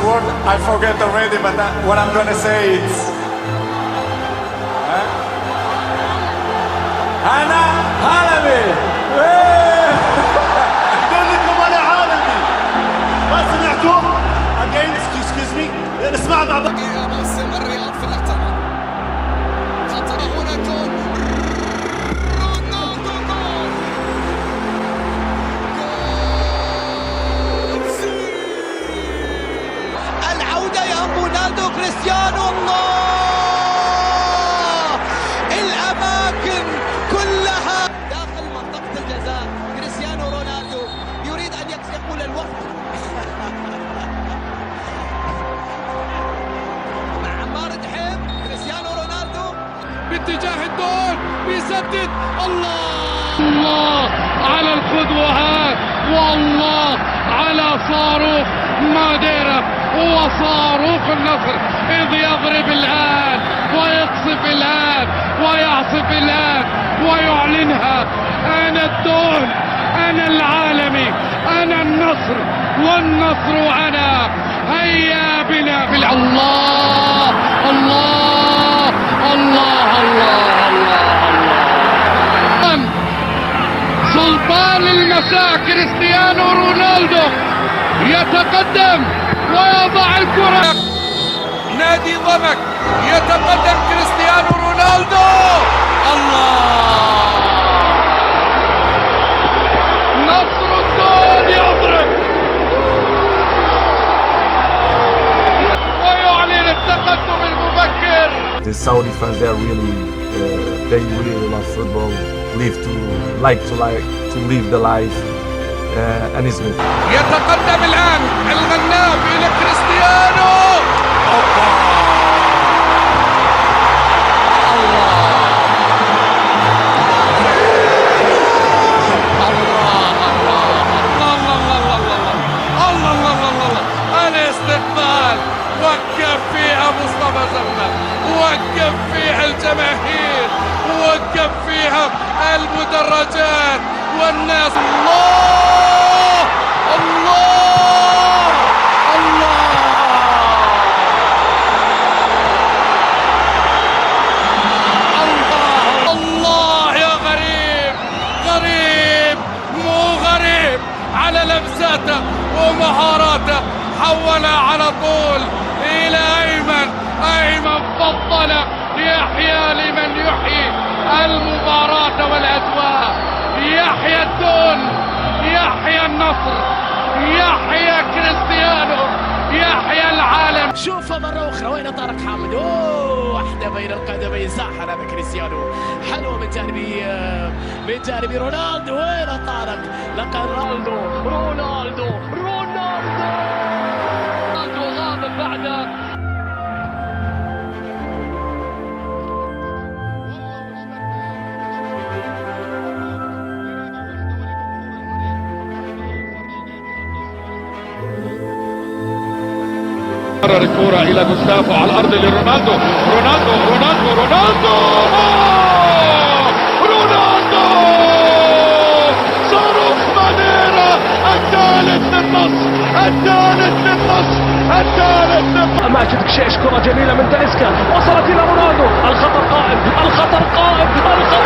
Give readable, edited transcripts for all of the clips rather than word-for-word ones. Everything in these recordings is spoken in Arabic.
word I forget already, but what I'm gonna say is أنا عالمي. قال لكم أنا عالمي. ما سمعتوا؟ Again, excuse me. نسمع مع بعض. موسم الرياض في اللقطة. خطر هنا جول. رونالدو جول. العودة يا رونالدو كريستيانو. الله الأماكن كلها داخل منطقة الجزاء. كريستيانو رونالدو يريد أن يقول الوقت مع عمار دحيم. كريستيانو رونالدو باتجاه الجول بيسدد. الله على القدوات، والله على صاروخ ماديرا وصاروخ النصر، إذ يضرب الآن ويقصف الآن ويعصف الآن ويعلنها: أنا الدون، أنا العالمي، أنا النصر، والنصر أنا. هيا بنا في الله الله الله الله الله. سلطان المساء كريستيانو رونالدو يتقدم ويضع الكرة. نادي ضمك يتقدم كريستيانو رونالدو. الله، نصر الدون يضرب ويعلن التقدم المبكر. The Saudi fans, they really love football, like to live the life, and it's good. يتقدم الآن الغنام إلى كريستيانو. الاستقبال وقف فيها مصطفى زمن، وقف فيها الجماهير، وقف فيها المدرجات والناس. الله الله الله. الله الله يا غريب، غريب مو غريب على لمساته ومهاراته. حولها على طول إلى أيمن. أيمن فضل يحيى لمن يحيي المباراة والأجواء. يحيى الدون، يحيى النصر، يحيى كريستيانو، يحيى العالم. شوفها مرة أخرى، وين طارق حامد؟ أوه، واحدة بين القدمين، ساحر هذا كريستيانو. حلوة من جانبي رونالدو. وين طارق؟ لقى رونالدو غاب بعده. قرر الكرة إلى جوستافو على الأرض لرونالدو. رونالدو صاروخ مانيرا. الثالث للنصر. ما شفتك شيء. كرة جميلة من تاليسكا، وصلت إلى رونالدو. الخطر قائم. رونالدو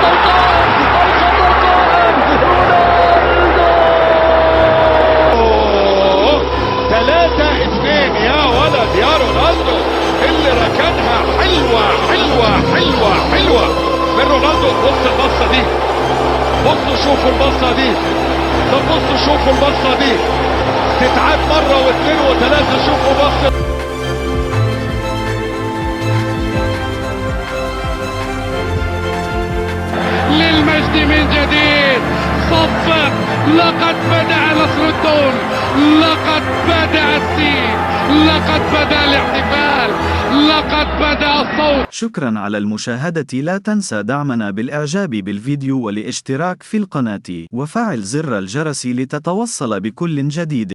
3-2 يا ولد يا رونالدو، اللي ركنها حلوة من رونالدو. بص البصة دي، بصوا شوفوا البصة دي، تتعاد مرة واثنين وثلاثة. شوفوا بصة. للمجد من جديد. صفق. لقد بدأ نصر الدون، لقد بدأ السين، لقد بدأ الاحتفال، لقد بدأ الصوت. شكرا على المشاهدة. لا تنسى دعمنا بالإعجاب بالفيديو والاشتراك في القناة وفعل زر الجرس لتتوصل بكل جديد.